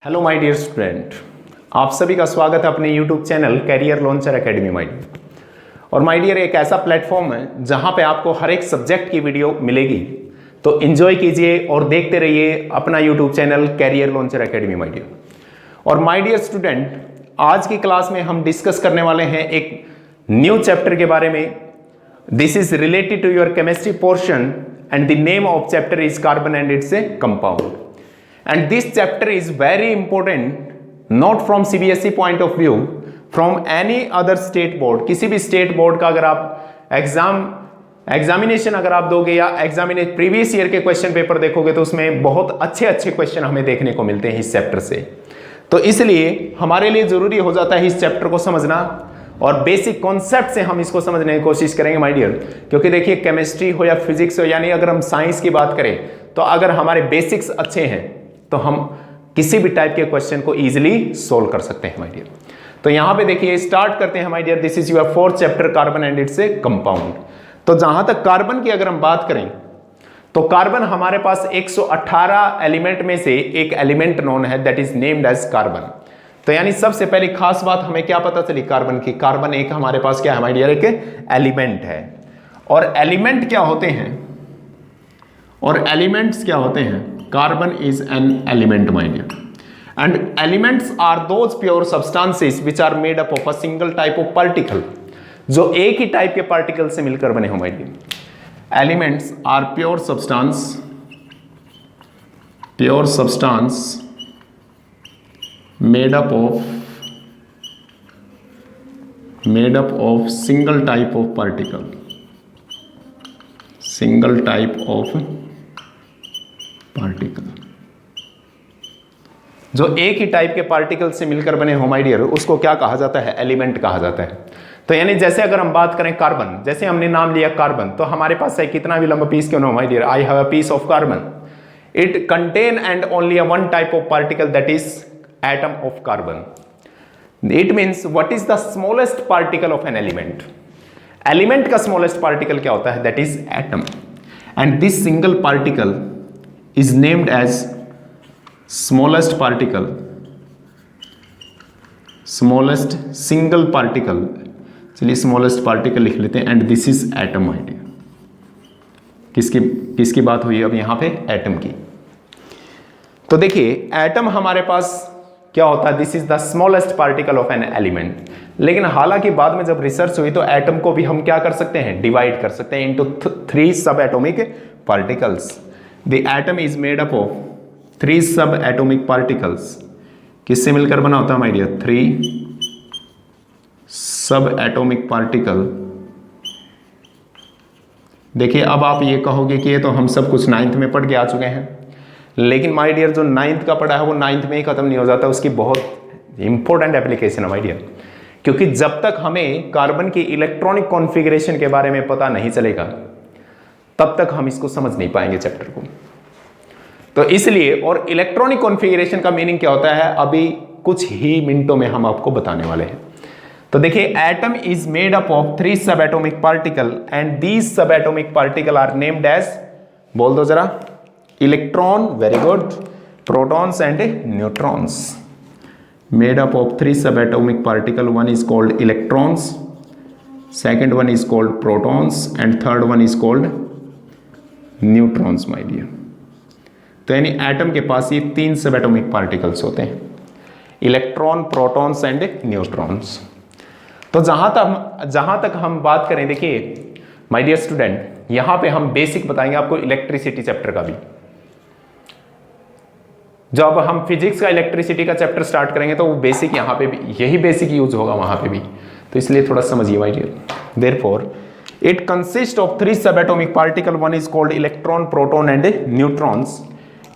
Hello my dear student, आप सभी का स्वागत है अपने YouTube channel Career launcher Academy my dear. और माय डियर एक ऐसा प्लेटफॉर्म है जहां पे आपको हर एक सब्जेक्ट की वीडियो मिलेगी, तो एंजॉय कीजिए और देखते रहिए अपना YouTube channel Career launcher Academy my dear. और माय डियर स्टूडेंट, आज की क्लास में हम डिस्कस करने वाले हैं एक न्यू चैप्टर के बारे में। This is related to your chemistry portion and the name of chapter is carbon and it's a compound. And this chapter is very important, not from CBSE point of view, from any other state board। किसी भी state board का अगर आप examination अगर आप दोगे या examination previous year के क्वेश्चन पेपर देखोगे तो उसमें बहुत अच्छे अच्छे क्वेश्चन हमें देखने को मिलते हैं इस चैप्टर से। तो इसलिए हमारे लिए जरूरी हो जाता है इस चैप्टर को समझना और बेसिक कॉन्सेप्ट से हम इसको समझने की कोशिश करेंगे माय डियर। क्योंकि देखिए केमिस्ट्री हो या फिजिक्स हो, यानी अगर हम साइंस की बात करें तो अगर हमारे बेसिक्स अच्छे हैं तो हम किसी भी टाइप के क्वेश्चन को इजीली सोल्व कर सकते हैं माय डियर। तो यहां पे देखिए स्टार्ट करते हैं my dear. This is your fourth chapter carbon and it's a compound. तो जहां तक कार्बन की अगर हम बात करें तो कार्बन हमारे पास 118 एलिमेंट में से एक एलिमेंट नोन है, that is named as carbon. तो यानी सबसे पहली खास बात हमें क्या पता चली कार्बन की, कार्बन एक हमारे पास क्या है माय डियर, एक एलिमेंट है। और एलिमेंट क्या होते हैं और एलिमेंट्स क्या होते हैं? Carbon is an element, my dear, and elements are those pure substances which are made up of a single type of particle, जो एक ही टाइप के पार्टिकल से मिलकर बने हो my dear। Elements are pure substance made up of single type of particle, particle, जो एक ही type के पार्टिकल से मिलकर बने हो माय डियर, उसको क्या कहा जाता है? एलिमेंट कहा जाता है। तो यानी जैसे अगर हम बात करें कार्बन, जैसे हमने नाम लिया कार्बन, तो हमारे पास है कितना भी लंबा पीस क्यों ना हो my dear, I have a piece of carbon, it contain and only one type of particle, that is atom of carbon. It means what is the smallest particle of an element? Element का smallest particle क्या होता है? That is atom. And this single particle is named as smallest single particle। चलिए smallest particle लिख लेते हैं, and this is atom idea। किसकी बात हुई अब यहाँ पे? एटम की। तो देखिए एटम हमारे पास क्या होता है? This is the smallest particle of an element. लेकिन हालांकि बाद में जब रिसर्च हुई तो एटम को भी हम क्या कर सकते हैं? डिवाइड कर सकते हैं इनटू 3 सब atomic particles. The atom is made up of 3 subatomic particles। किससे मिलकर बना होता है माय डियर? 3 subatomic particle। देखिए अब आप ये कहोगे कि ये तो हम सब कुछ 9th में पढ़ के आ चुके हैं, लेकिन माय डियर जो 9th का पढ़ा है वो 9th में ही खत्म नहीं हो जाता, उसकी बहुत इंपॉर्टेंट एप्लीकेशन है माय डियर। क्योंकि जब तक हमें कार्बन की इलेक्ट्रॉनिक कॉन्फ़िगरेशन के बारे में पता नहीं चलेगा तब तक हम इसको समझ नहीं पाएंगे चैप्टर को। तो इसलिए, और इलेक्ट्रॉनिक कॉन्फ़िगरेशन का मीनिंग क्या होता है अभी कुछ ही मिनटों में हम आपको बताने वाले हैं। तो देखिए atom is made up of 3 subatomic particle and these subatomic particle are named as, बोल दो जरा, electron, very good, protons and neutrons. Made up of 3 subatomic particle, one is called electrons, second one is called protons and third one is called neutrons my dear। तो यानी atom के पास ये 3 subatomic particles होते हैं, electron, protons and neutrons. तो जहां तक हम बात करें, देखिए माय डियर स्टूडेंट, यहां पे हम बेसिक बताएंगे आपको इलेक्ट्रिसिटी चैप्टर का भी। जब हम फिजिक्स का इलेक्ट्रिसिटी का चैप्टर स्टार्ट करेंगे तो वो बेसिक यहाँ पे भी यही बेसिक यूज होगा वहां पे भी, तो इसलिए थोड़ा समझिए my dear. Therefore it consist of 3 subatomic particle, one is called electron, proton and neutrons.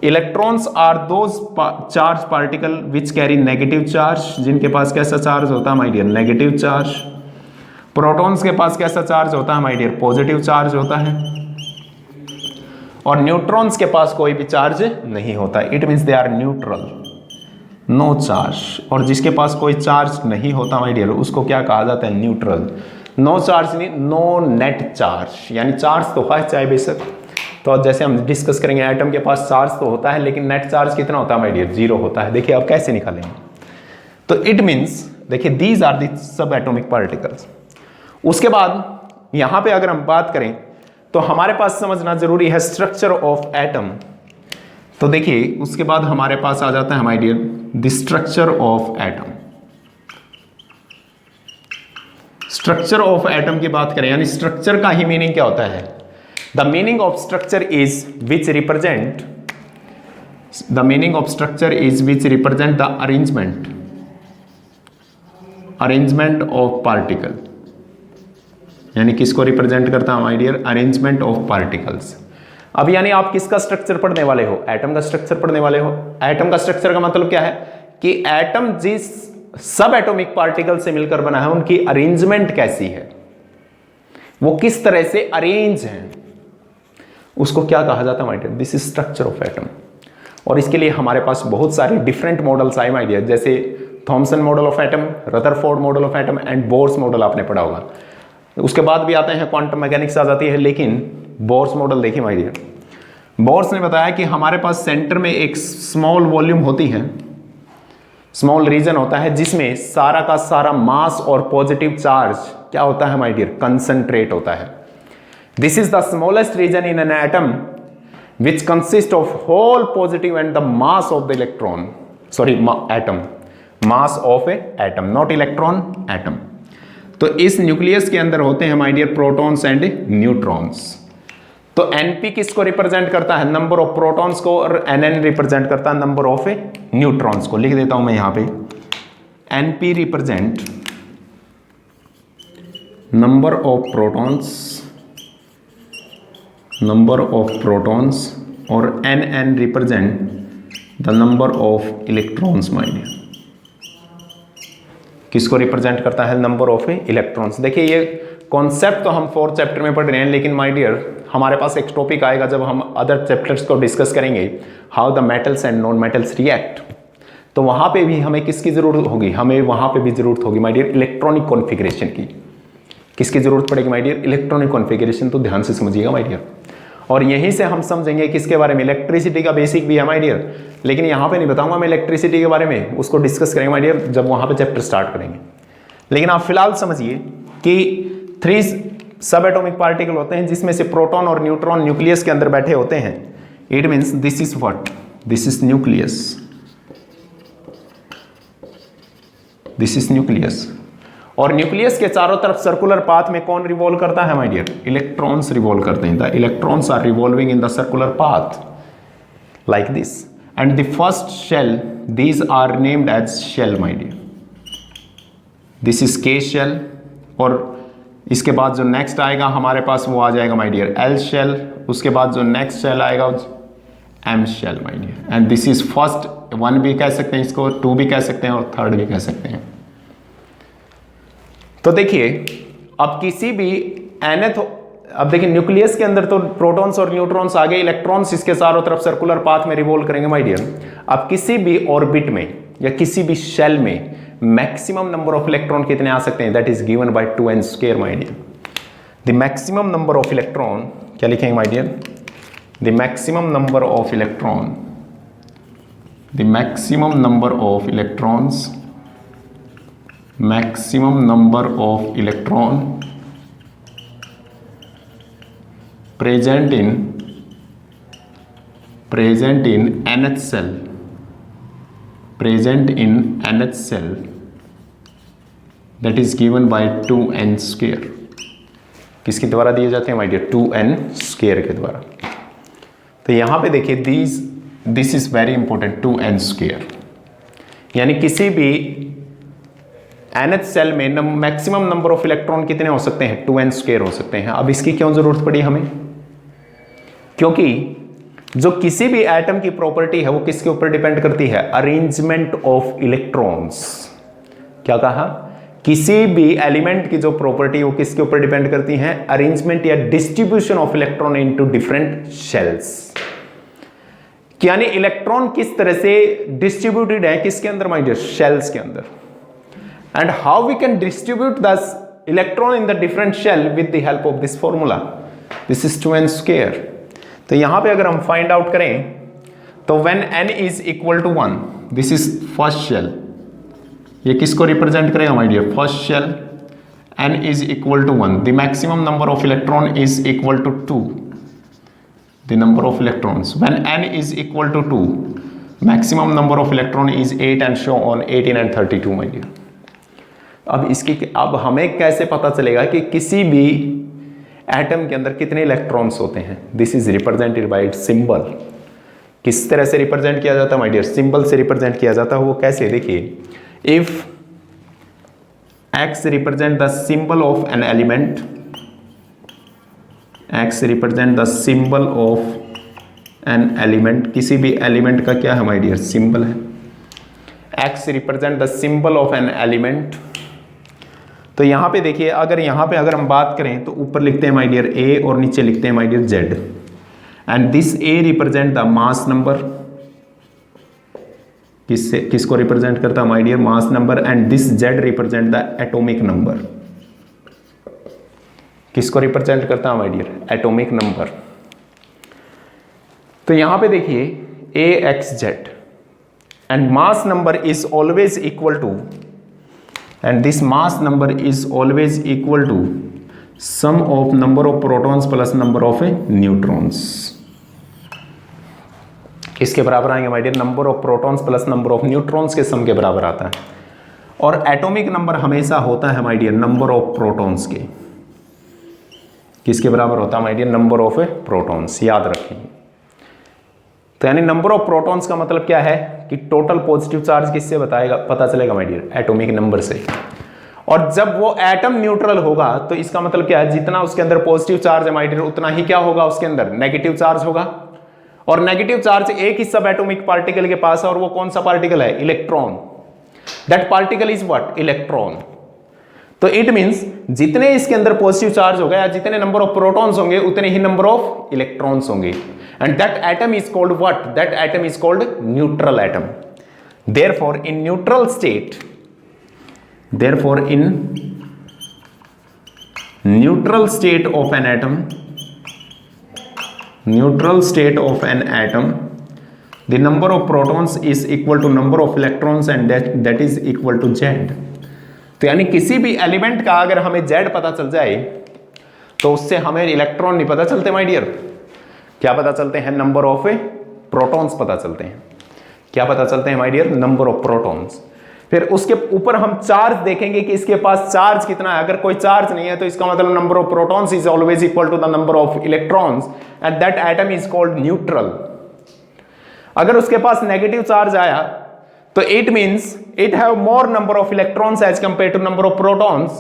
Electrons are those charge particle which carry negative charge, जिनके पास कैसा चार्ज होता है my dear? Negative charge. Protons के पास कैसा चार्ज होता है माय डियर? पॉजिटिव चार्ज होता है। और न्यूट्रॉन्स के पास कोई भी चार्ज नहीं होता, it means they are neutral, no charge. और जिसके पास कोई चार्ज नहीं होता माय डियर उसको क्या कहा जाता है? न्यूट्रल। नो चार्ज नहीं, नो नेट चार्ज, यानी चार्ज तो है चाहे बेशक, तो जैसे हम डिस्कस करेंगे, एटम के पास चार्ज तो होता है लेकिन नेट चार्ज कितना होता है माय डियर, 0 होता है। देखिए आप कैसे निकालेंगे, तो इट मीन्स देखिए दीज आर दी सब एटॉमिक पार्टिकल्स। उसके बाद यहां पे अगर हम बात करें तो हमारे पास समझना जरूरी है स्ट्रक्चर ऑफ एटम। तो देखिए उसके बाद हमारे पास आ जाता है my dear the structure of atom. Structure of atom की बात करें यानी स्ट्रक्चर का ही मीनिंग क्या होता है, the meaning of structure is which represent the arrangement of particle. यानी किसको रिप्रेजेंट करता है my dear, arrangement of particles. अब यानी आप किसका स्ट्रक्चर पढ़ने वाले हो, एटम का स्ट्रक्चर पढ़ने वाले हो। एटम का स्ट्रक्चर का मतलब क्या है कि एटम जिस सब एटॉमिक पार्टिकल से मिलकर बना है उनकी अरेंजमेंट कैसी है, वो किस तरह से अरेंज है, उसको क्या कहा जाता है my dear, this is structure of atom. और इसके लिए हमारे पास बहुत सारे डिफरेंट मॉडल्स आए माय डियर, जैसे Thomson model of atom, Rutherford model of atom and Bohr's model आपने पढ़ा होगा। उसके बाद भी आते हैं क्वांटम मैकेनिक्स आ जाती है, लेकिन बोर्स मॉडल देखिए माय डियर, बोर्स ने बताया कि हमारे पास सेंटर में एक स्मॉल वॉल्यूम होती है, स्मॉल रीजन होता है जिसमें सारा का सारा मास और पॉजिटिव चार्ज क्या होता है माय डियर, कंसंट्रेट होता है। This is the smallest region in an atom which consist of whole positive and the mass of the electron, sorry atom, mass of a atom, not electron, atom. तो इस nucleus के अंदर होते हैं my dear protons and neutrons. तो NP किसको represent करता है, नंबर ऑफ प्रोटॉन्स को, और एनएन रिप्रेजेंट करता है नंबर ऑफ न्यूट्रॉन्स को। लिख देता हूं मैं यहां पे, NP represent number of protons और NN represent the number of electrons my dear. किसको रिप्रेजेंट करता है, नंबर ऑफ इलेक्ट्रॉन्स। देखिए ये कॉन्सेप्ट तो हम 4th चैप्टर में पढ़ रहे हैं, लेकिन माय डियर हमारे पास एक टॉपिक आएगा जब हम अदर चैप्टर्स को डिस्कस करेंगे, how the metals and non metals react. तो वहां पे भी हमें किसकी जरूरत होगी, हमें वहां पे भी जरूरत होगी माय डियर इलेक्ट्रॉनिक कॉन्फ़िगरेशन की। किसकी जरूरत पड़ेगी माय डियर, इलेक्ट्रॉनिक कॉन्फ़िगरेशन। तो ध्यान से समझिएगा माय डियर, और यहीं से हम समझेंगे किसके बारे में, इलेक्ट्रिसिटी का बेसिक भी है माय डियर, लेकिन यहाँ पे नहीं बताऊंगा मैं इलेक्ट्रिसिटी के बारे में, उसको डिस्कस करेंगे माय डियर जब वहां पे चैप्टर स्टार्ट करेंगे। लेकिन आप फिलहाल समझिए कि 3 सब एटॉमिक पार्टिकल होते हैं जिसमें से प्रोटॉन और न्यूट्रॉन न्यूक्लियस के अंदर बैठे होते हैं। It means this is what, this is nucleus, this is nucleus. और न्यूक्लियस के चारों तरफ सर्कुलर पाथ में कौन रिवॉल्व करता है माय डियर, इलेक्ट्रॉन्स रिवॉल्व करते हैं। The electrons are revolving in the circular path like this, and the first shell, these are named as shell my dear. This is K shell, और इसके बाद जो नेक्स्ट आएगा हमारे पास वो आ जाएगा माय डियर एल शेल, उसके बाद जो नेक्स्ट शेल आएगा M shell my dear, and this is first 1 भी कह सकते हैं इसको, 2 भी कह सकते हैं और 3rd भी कह सकते हैं। तो देखिए अब किसी भी nth, अब देखिए न्यूक्लियस के अंदर तो प्रोटॉन्स और न्यूट्रॉन्स आ गए, इलेक्ट्रॉन्स इसके चारों तरफ सर्कुलर पाथ में रिवॉल्व करेंगे माय डियर। अब किसी भी ऑर्बिट में या किसी भी शेल में मैक्सिमम नंबर ऑफ इलेक्ट्रॉन कितने आ सकते हैं, that is given by 2n² my dear. The maximum number of electron, क्या लिखेंगे my dear, the maximum number of electron, the maximum number of electrons, maximum number of electron present in nth cell, that is given by 2n²। किसके द्वारा दिए जाते हैं my dear, 2n² के द्वारा। तो यहां पे देखिए this is very important, 2n², यानी किसी भी nth सेल में मैक्सिमम नंबर ऑफ इलेक्ट्रॉन कितने हो सकते हैं, 2n² हो सकते हैं। अब इसकी क्यों जरूरत पड़ी हमें, क्योंकि जो किसी भी एटम की प्रॉपर्टी है वो किसके ऊपर डिपेंड करती है, अरेंजमेंट ऑफ इलेक्ट्रॉन्स। क्या कहा, किसी भी एलिमेंट की जो प्रॉपर्टी वो किसके ऊपर डिपेंड करती है, अरेंजमेंट या distribution of electron into different shells. यानी इलेक्ट्रॉन किस तरह से डिस्ट्रीब्यूटेड है किसके अंदर माय डियर, शेल्स के अंदर। And how we can distribute the electron in the different shell with the help of this formula. This is 2n²। तो यहां पे अगर हम फाइंड आउट करें तो when n is equal to 1, this is first shell, ये किसको represent करेगा my dear? First shell, n is equal to 1, the maximum number of electron is equal to 2, the number of electrons when n is equal to 2, maximum number of electron is 8 and so on 18 and 32 my dear. अब हमें कैसे पता चलेगा कि किसी भी atom के अंदर कितने इलेक्ट्रॉन्स होते हैं? This is represented by it's symbol. किस तरह से रिप्रेजेंट किया जाता है माय डियर? सिंबल से रिप्रेजेंट किया जाता है। वो कैसे? देखिए, if x represent the symbol of an element, x represent the symbol of an element, किसी भी एलिमेंट का क्या है माय डियर? सिंबल है। x represent the symbol of an element. तो यहां पे देखिए, अगर हम बात करें तो ऊपर लिखते हैं माय डियर a और नीचे लिखते हैं my dear z, and this a represent the mass number, किसको रिप्रेजेंट करता है my dear? Mass number. And this z represent the atomic number, किसको रिप्रेजेंट करता है माय डियर? Atomic number. तो यहां पे देखिए a x z and mass number is always equal to, and this mass number is always equal to sum of number of protons plus number of neutrons। किसके बराबर आएंगे my dear? Number of protons plus number of neutrons के sum के बराबर आता है। और atomic number हमेशा होता है my dear number of protons के। किसके बराबर होता है my dear? Number of protons, याद रखेंगे। तो यानी नंबर ऑफ प्रोटॉन्स का मतलब क्या है कि टोटल पॉजिटिव चार्ज किससे पता चलेगा माय डियर? एटॉमिक नंबर से। और जब वो एटम न्यूट्रल होगा तो इसका मतलब क्या है? जितना उसके अंदर पॉजिटिव चार्ज है माय डियर, उतना ही क्या होगा? उसके अंदर नेगेटिव चार्ज होगा। और नेगेटिव चार्ज एक ही सब एटॉमिक पार्टिकल के पास है, और वो कौन सा पार्टिकल है? Electron. That particle is what? Electron. तो इट मींस जितने इसके अंदर पॉजिटिव चार्ज होगा या जितने नंबर ऑफ प्रोटॉन्स होंगे उतने ही नंबर ऑफ इलेक्ट्रॉन्स होंगे। And that atom is called what? That atom is called neutral atom. Therefore, in neutral state of an atom, the number of protons is equal to number of electrons, and that is equal to Z. तो यानी किसी भी element का अगर हमें Z पता चल जाए तो उससे हमें इलेक्ट्रॉन नहीं पता चलते माय डियर। क्या पता चलते हैं? नंबर ऑफ प्रोटॉन्स पता चलते हैं। क्या पता चलते हैं my dear? Number of protons. फिर उसके ऊपर हम चार्ज देखेंगे कि इसके पास चार्ज कितना है। अगर कोई चार्ज नहीं है तो इसका मतलब number of protons is always equal to the number of electrons, and that atom is called neutral. अगर उसके पास नेगेटिव चार्ज आया तो it means it have more number of electrons as compare to number of protons.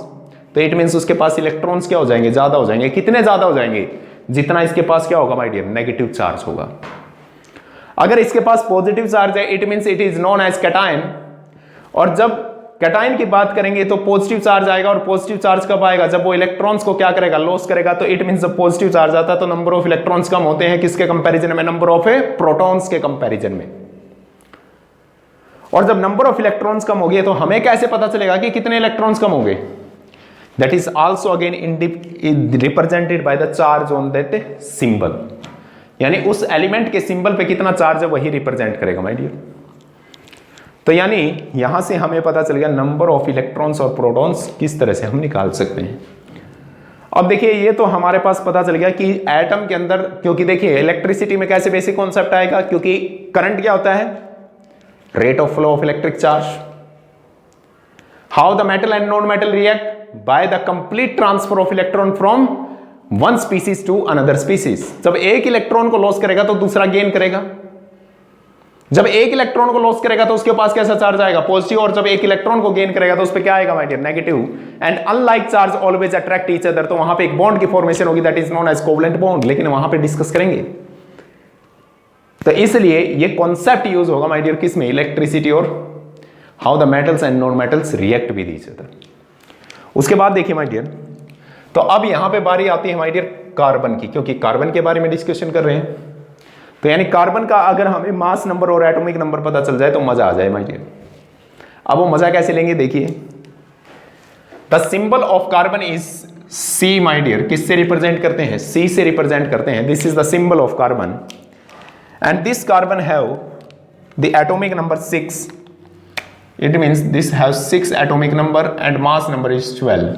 तो it means उसके पास electrons क्या हो जाएंगे? ज्यादा हो जाएंगे। कितने ज्यादा हो जाएंगे? जितना इसके पास क्या होगा माय डियर? नेगेटिव चार्ज होगा। अगर इसके पास पॉजिटिव चार्ज है it means it is known as cation. और जब कैटायन की बात करेंगे तो पॉजिटिव चार्ज आएगा, और पॉजिटिव चार्ज कब आएगा? जब वो इलेक्ट्रॉन्स को क्या करेगा? लॉस करेगा। तो इट मींस जब पॉजिटिव चार्ज आता है तो नंबर ऑफ इलेक्ट्रॉन्स कम होते हैं। किसके कंपैरिजन में? नंबर ऑफ प्रोटॉन्स के कंपैरिजन में। और जब नंबर ऑफ इलेक्ट्रॉन्स कम हो गए तो हमें कैसे पता चलेगा कि कितने इलेक्ट्रॉन्स कम हो गए? That is also again represented by the charge on that symbol। यानी उस एलिमेंट के सिंबल पे कितना चार्ज है वही रिप्रेजेंट करेगा माय डियर। तो यानी यहां से हमें पता चल गया नंबर ऑफ इलेक्ट्रॉन्स और प्रोटॉन्स किस तरह से हम निकाल सकते हैं। अब देखिए ये तो हमारे पास पता चल गया कि एटम के अंदर, क्योंकि देखिए इलेक्ट्रिसिटी में कैसे बेसिक कॉन्सेप्ट आएगा, क्योंकि करंट क्या होता है? Rate of flow of electric charge. How the metal and non metal react? by the complete transfer of electron from one species to another species। जब एक इलेक्ट्रॉन को लॉस करेगा तो दूसरा गेन करेगा। जब एक इलेक्ट्रॉन को लॉस करेगा तो उसके पास कैसा चार्ज आएगा? पॉजिटिव। और जब एक इलेक्ट्रॉन को गेन करेगा तो उस पर क्या आएगा my dear? Negative. And unlike charge always attract each other. तो वहां पे एक बॉन्ड की फॉर्मेशन होगी, that is known as covalent bond, लेकिन वहां पे डिस्कस करेंगे। तो इसलिए ये कॉन्सेप्ट यूज होगा माय डियर किसमें? इलेक्ट्रिसिटी और how the metals and non metals react with each other. उसके बाद देखिए माय डियर, तो अब यहां पे बारी आती है माय डियर कार्बन की, क्योंकि कार्बन के बारे में डिस्कशन कर रहे हैं। तो यानी कार्बन का अगर हमें मास नंबर और एटॉमिक नंबर पता चल जाए तो मजा आ जाए माय डियर। अब वो मजा कैसे लेंगे? देखिए, the symbol of carbon is C my dear किससे रिप्रेजेंट करते हैं? सी से रिप्रेजेंट करते हैं। This is the symbol of carbon and this carbon have the atomic number 6. It means this have 6 atomic number and mass number is 12.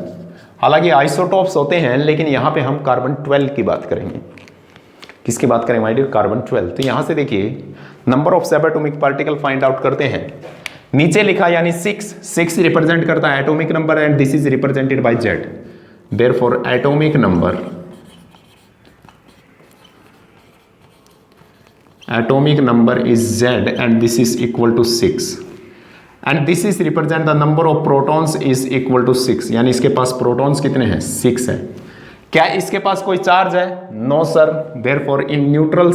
हालांकि isotopes होते हैं, लेकिन यहां पे हम कार्बन 12 की बात करेंगे। किसकी बात करें माय डियर? कार्बन 12. तो यहां से देखिए नंबर ऑफ सब एटॉमिक पार्टिकल फाइंड आउट करते हैं। नीचे लिखा यानी 6 रिप्रेजेंट करता है atomic number and this is represented by Z. Therefore atomic number is Z and this is equal to 6 and this is represent the number of protons is equal to 6. यानी इसके पास protons कितने हैं? 6 है। क्या इसके पास कोई चार्ज है? No sir. Therefore in neutral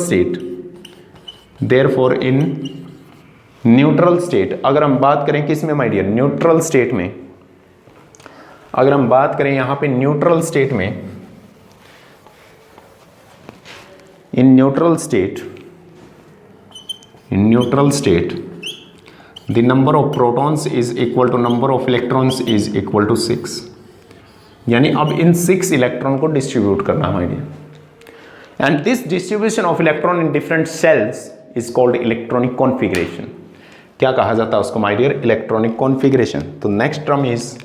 state अगर हम बात करें किस में माय डियर? न्यूट्रल स्टेट में। अगर हम बात करें यहां पे न्यूट्रल स्टेट में, इन neutral state the number of protons is equal to number of electrons is equal to 6. यानी अब इन 6 इलेक्ट्रॉन को डिस्ट्रीब्यूट करना है। And this distribution of electron in different cells is called electronic configuration. क्या कहा जाता है उसको माय डियर? Electronic configuration. तो नेक्स्ट टर्म इज,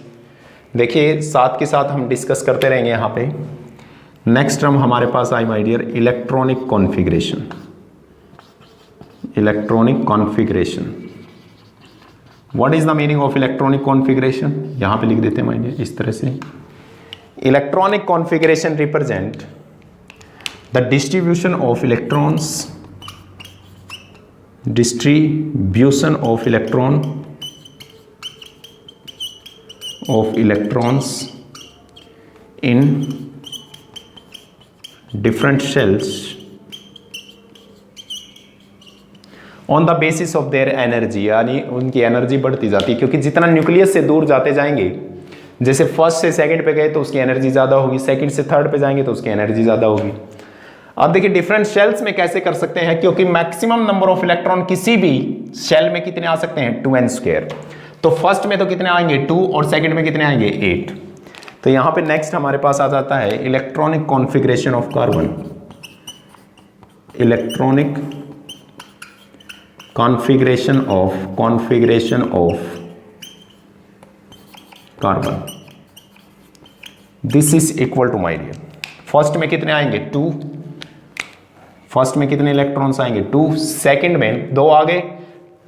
देखिए साथ के साथ हम डिस्कस करते रहेंगे यहाँ पे। नेक्स्ट टर्म हमारे पास आई my dear electronic configuration. What is the meaning of electronic configuration? यहां पे लिख देते हैं माइंड इस तरह से। Electronic configuration represent the distribution of electrons in different shells on the basis of their energy. यानी उनकी एनर्जी बढ़ती जाती है, क्योंकि जितना न्यूक्लियस से दूर जाते जाएंगे, जैसे फर्स्ट से सेकंड पे गए तो उसकी एनर्जी ज़्यादा होगी, सेकंड से थर्ड पे जाएंगे तो उसकी एनर्जी ज़्यादा होगी। अब देखिए डिफरेंट शेल्स में कैसे कर सकते हैं, क्योंकि मैक्सिमम नंबर ऑफ इलेक्ट्रॉन किसी भी शेल में कितने आ सकते हैं? 2n²। तो फर्स्ट में तो कितने आएंगे? 2 और सेकेंड में कितने आएंगे? 8। तो यहाँ पे नेक्स्ट हमारे पास आ जाता है electronic configuration of carbon. Electronic configuration of carbon. This is equal to my dear, first में कितने आएंगे? 2। फर्स्ट में कितने इलेक्ट्रॉन्स आएंगे? 2। सेकंड में 2 आ गए,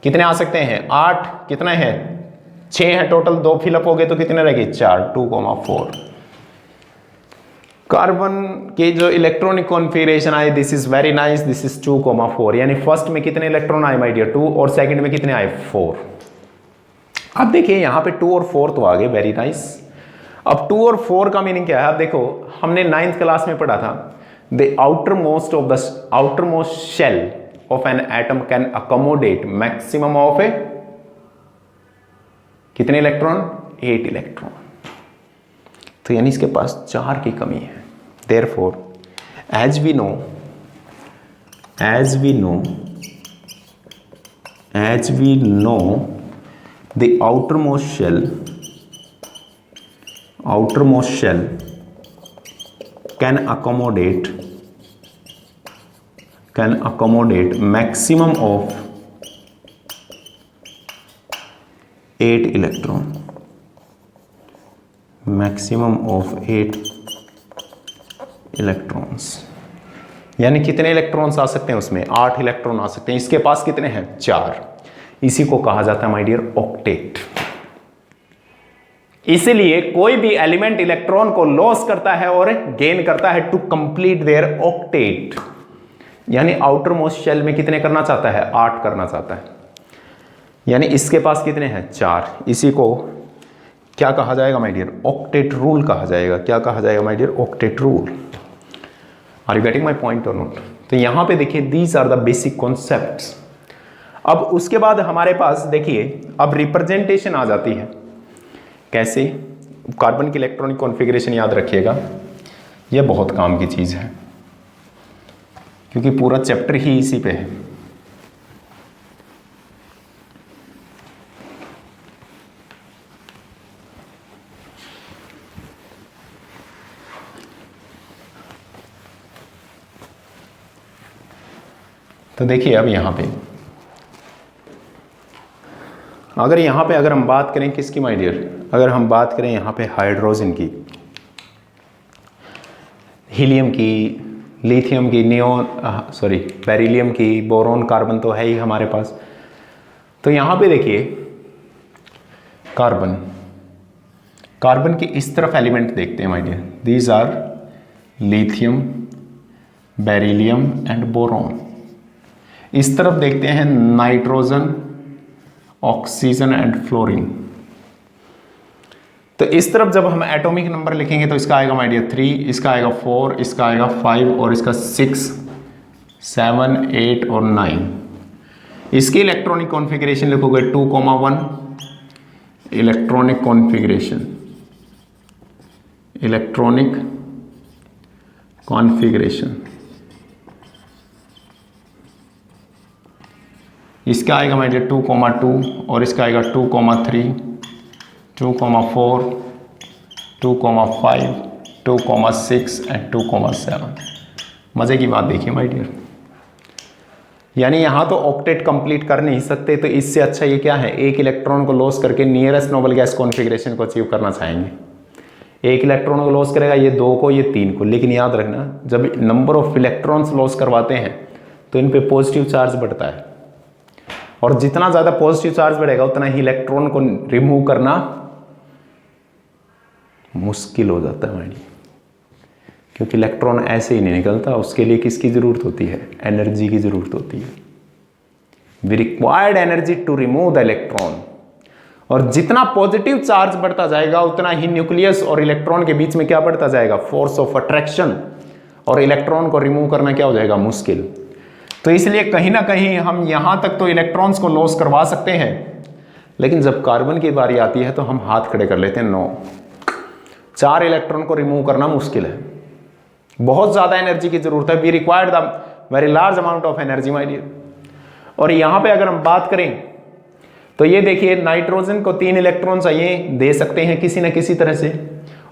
कितने आ सकते हैं? 8। कितने हैं? 6 है टोटल, 2 फिलअप हो गए तो कितने रह गए? 4। 2,4। कार्बन के जो इलेक्ट्रॉनिक कॉन्फ़िगरेशन आए, this is very nice, this is 2,4। यानी फर्स्ट में कितने इलेक्ट्रॉन आए माय डियर? 2 और सेकंड में कितने आए? 4। अब देखिए यहाँ पे 2 और 4 तो आ गए, वेरी नाइस। अब 2 और 4 का मीनिंग क्या है? अब देखो हमने 9th क्लास में पढ़ा था, the outermost shell of an atom can accommodate maximum of कितने इलेक्ट्रॉन? 8 इलेक्ट्रॉन। तो यानी इसके पास 4 की कमी है। Therefore as we know the outermost shell can accommodate maximum of 8 electron. Maximum of 8 electrons. यानी कितने इलेक्ट्रॉन्स आ सकते हैं उसमें? 8 इलेक्ट्रॉन आ सकते हैं। इसके पास कितने हैं? 4। इसी को कहा जाता है माय डियर ऑक्टेट। इसलिए कोई भी एलिमेंट इलेक्ट्रॉन को लॉस करता है और गेन करता है टू कंप्लीट देयर ऑक्टेट। यानी आउटर मोस्ट शेल में कितने करना चाहता है? 8 करना चाहता है। यानी इसके पास कितने हैं? 4। इसी को क्या कहा जाएगा माय डियर? ऑक्टेट रूल कहा जाएगा। क्या कहा जाएगा my dear? Octet rule. Are you getting my point और नॉट? तो यहां पे देखिए these are the basic concepts. अब उसके बाद हमारे पास देखिए अब रिप्रेजेंटेशन आ जाती है। कैसे? कार्बन की इलेक्ट्रॉनिक कॉन्फ़िगरेशन याद रखिएगा, यह बहुत काम की चीज है, क्योंकि पूरा चैप्टर ही इसी पे है। तो देखिए अब यहाँ पे अगर हम बात करें किसकी माय डियर, अगर हम बात करें यहाँ पे हाइड्रोजन की, हीलियम की, लिथियम की, बेरिलियम की, बोरॉन, कार्बन तो है ही हमारे पास। तो यहाँ पे देखिए कार्बन की इस तरफ एलिमेंट देखते हैं my dear, these are lithium, beryllium and boron. इस तरफ देखते हैं नाइट्रोजन, ऑक्सीजन एंड फ्लोरीन। तो इस तरफ जब हम एटॉमिक नंबर लिखेंगे तो इसका आएगा माय डियर 3, इसका आएगा 4, इसका आएगा 5 और इसका 6, 7, 8 और 9। इसकी इलेक्ट्रॉनिक कॉन्फ़िगरेशन लिखोगे 2,1, इलेक्ट्रॉनिक कॉन्फ़िगरेशन। इसका आएगा माय डियर 2,2 और इसका आएगा 2,3, 2,4, 2,5, 2,6 एंड 2,7। मज़े की बात देखिए माय डियर, यानी यहाँ तो ऑक्टेट कंप्लीट कर नहीं सकते, तो इससे अच्छा ये क्या है, एक इलेक्ट्रॉन को लॉस करके नियरेस्ट नोबल गैस कॉन्फ़िगरेशन को अचीव करना चाहेंगे। एक इलेक्ट्रॉन को लॉस करेगा, ये 2 को, ये 3 को, लेकिन याद रखना जब नंबर ऑफ इलेक्ट्रॉन्स लॉस करवाते हैं तो इन पे पॉजिटिव चार्ज बढ़ता है, और जितना ज़्यादा पॉजिटिव चार्ज बढ़ेगा उतना ही इलेक्ट्रॉन को रिमूव करना मुश्किल हो जाता है हमारी, क्योंकि इलेक्ट्रॉन ऐसे ही नहीं निकलता, उसके लिए किसकी ज़रूरत होती है, एनर्जी की ज़रूरत होती है। We required energy to remove the electron. और जितना पॉजिटिव चार्ज बढ़ता जाएगा उतना ही न्यूक्लियस और इलेक्ट्रॉन के बीच में क्या बढ़ता जाएगा, फोर्स ऑफ अट्रैक्शन, और इलेक्ट्रॉन को रिमूव करना क्या हो जाएगा, मुश्किल। तो इसलिए कहीं ना कहीं हम यहाँ तक तो इलेक्ट्रॉन्स को लॉस करवा सकते हैं, लेकिन जब कार्बन की बारी आती है तो हम हाथ खड़े कर लेते हैं, नो, 4 इलेक्ट्रॉन को रिमूव करना मुश्किल है, बहुत ज़्यादा एनर्जी की जरूरत है। We required the very large amount of energy my dear. और यहाँ पे अगर हम बात करें तो ये देखिए नाइट्रोजन को 3 इलेक्ट्रॉन चाहिए, दे सकते हैं किसी न किसी तरह से,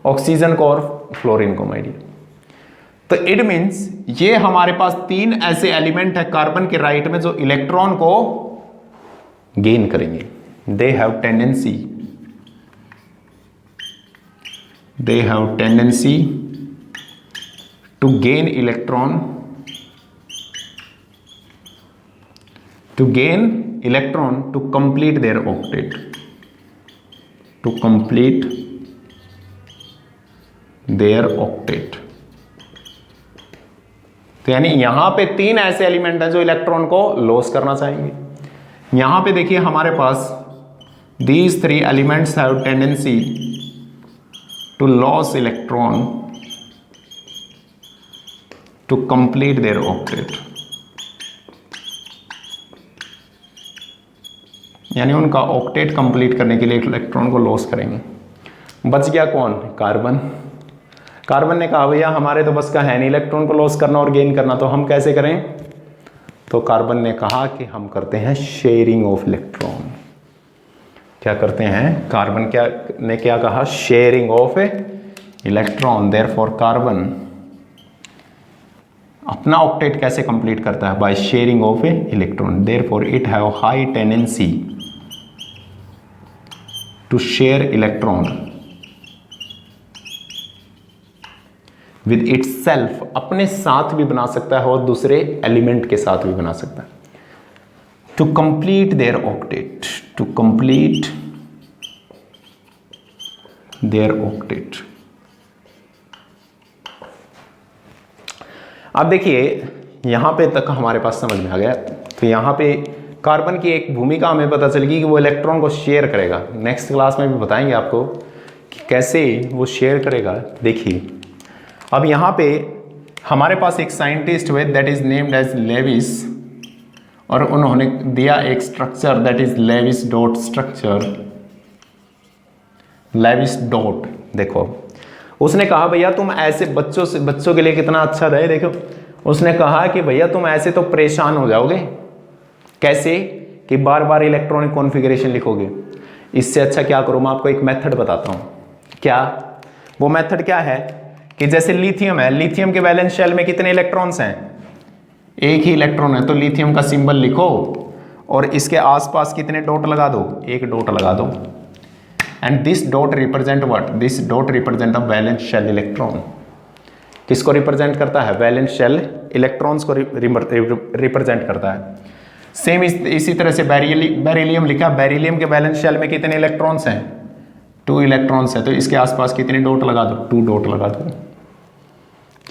ऑक्सीजन को और फ्लोरीन को माय डियर। तो इट मीन्स ये हमारे पास 3 ऐसे एलिमेंट है कार्बन के राइट में जो इलेक्ट्रॉन को गेन करेंगे। They have tendency to gain electron to complete their octet. तो यानी यहां पे 3 ऐसे एलिमेंट हैं जो इलेक्ट्रॉन को लॉस करना चाहेंगे। यहां पे देखिए हमारे पास these 3 elements have tendency to lose electron to complete their octet, यानी उनका ऑक्टेट कंप्लीट करने के लिए इलेक्ट्रॉन को लॉस करेंगे। बच गया कौन, कार्बन। कार्बन ने कहा भैया हमारे तो बस का है नहीं इलेक्ट्रॉन को लॉस करना और गेन करना, तो हम कैसे करें। तो कार्बन ने कहा कि हम करते हैं शेयरिंग ऑफ इलेक्ट्रॉन। क्या करते हैं, कार्बन ने क्या कहा, sharing of electron. Therefore carbon अपना ऑक्टेट कैसे कंप्लीट करता है, by sharing of electron. Therefore it have high tendency to share electron with itself, अपने साथ भी बना सकता है और दूसरे एलिमेंट के साथ भी बना सकता है। To complete their octet, to complete their octet. अब देखिए यहां पे तक हमारे पास समझ में आ गया। तो यहां पे कार्बन की एक भूमिका हमें पता चलेगी कि वो इलेक्ट्रॉन को शेयर करेगा। नेक्स्ट क्लास में भी बताएंगे आपको कि कैसे वो शेयर करेगा। देखिए अब यहाँ पे हमारे पास एक साइंटिस्ट हुए that is named as Lewis, और उन्होंने दिया एक structure that is Lewis dot structure. Lewis dot, देखो उसने कहा भैया तुम ऐसे बच्चों के लिए कितना अच्छा रहे। देखो उसने कहा कि भैया तुम ऐसे तो परेशान हो जाओगे, कैसे कि बार बार इलेक्ट्रॉनिक कॉन्फ़िगरेशन लिखोगे। इससे अच्छा क्या करो, मैं आपको एक मेथड बताता हूँ। क्या वो मेथड क्या है कि जैसे लिथियम है, लिथियम के वैलेंस शेल में कितने इलेक्ट्रॉन्स हैं, एक ही इलेक्ट्रॉन है, तो लिथियम का सिंबल लिखो और इसके आसपास कितने डॉट लगा दो, एक डॉट लगा दो। And this dot represent what, this dot represent the valence shell electron. किसको रिप्रेजेंट करता है, वैलेंस शेल इलेक्ट्रॉन्स को रिप्रेजेंट करता है। सेम इसी तरह से बेरिलियम लिखा, बेरिलियम के वैलेंस शेल में कितने इलेक्ट्रॉन्स हैं, 2 इलेक्ट्रॉन्स हैं, तो इसके आसपास कितने डॉट लगा दो, 2 डॉट लगा दो।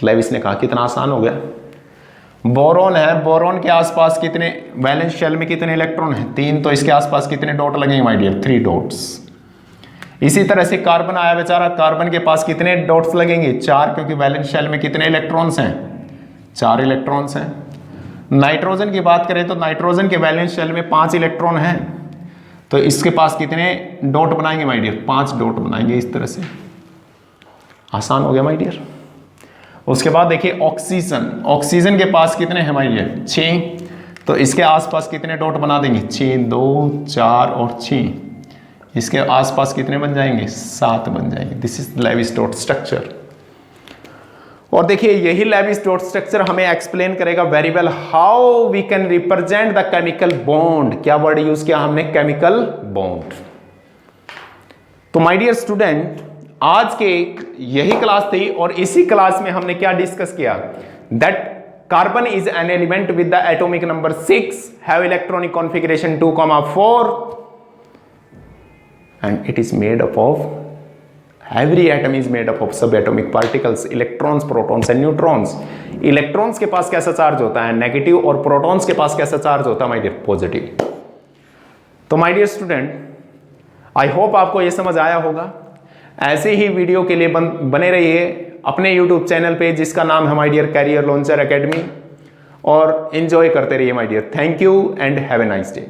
लेविस ने कहा कितना आसान हो गया। बोरॉन है, बोरॉन के आसपास कितने, वैलेंस शेल में कितने इलेक्ट्रॉन हैं, 3, तो इसके आसपास कितने डॉट लगेंगे माय डियर, 3 डॉट्स। इसी तरह से कार्बन आया बेचारा, कार्बन के पास कितने डॉट्स लगेंगे, 4, क्योंकि वैलेंस शेल में कितने इलेक्ट्रॉन्स हैं, 4 इलेक्ट्रॉन्स हैं। नाइट्रोजन की बात करें तो नाइट्रोजन के वैलेंस शेल में 5 इलेक्ट्रॉन हैं, तो इसके पास कितने डॉट बनाएंगे माय डियर, 5 डॉट बनाएंगे। इस तरह से आसान हो गया माय डियर। उसके बाद देखिए ऑक्सीजन, ऑक्सीजन के पास कितने हैं माय डियर, 6, तो इसके आसपास कितने डॉट बना देंगे, 6, 2, 4 और 6, इसके आसपास कितने बन जाएंगे, 7 बन जाएंगे। This is Lewis dot structure. और देखिए यही लेविस डॉट स्ट्रक्चर हमें एक्सप्लेन करेगा very well how we can represent the chemical bond. क्या वर्ड यूज किया हमने, केमिकल बॉन्ड। तो माय डियर स्टूडेंट, आज के यही क्लास थी और इसी क्लास में हमने क्या डिस्कस किया, that carbon is an element with the atomic number 6, have electronic configuration 2,4 and it is made up of, every atom is made up of subatomic particles, electrons, protons and neutrons। Electrons के पास कैसा charge होता है, negative, और protons के पास कैसा charge होता है माय डियर, पॉजिटिव। तो my dear student, I hope आपको ये समझ आया होगा। ऐसे ही वीडियो के लिए बने रहिए अपने यूट्यूब चैनल पे जिसका नाम है my dear career launcher academy, और एंजॉय करते रहिए my dear. Thank you and have a nice day.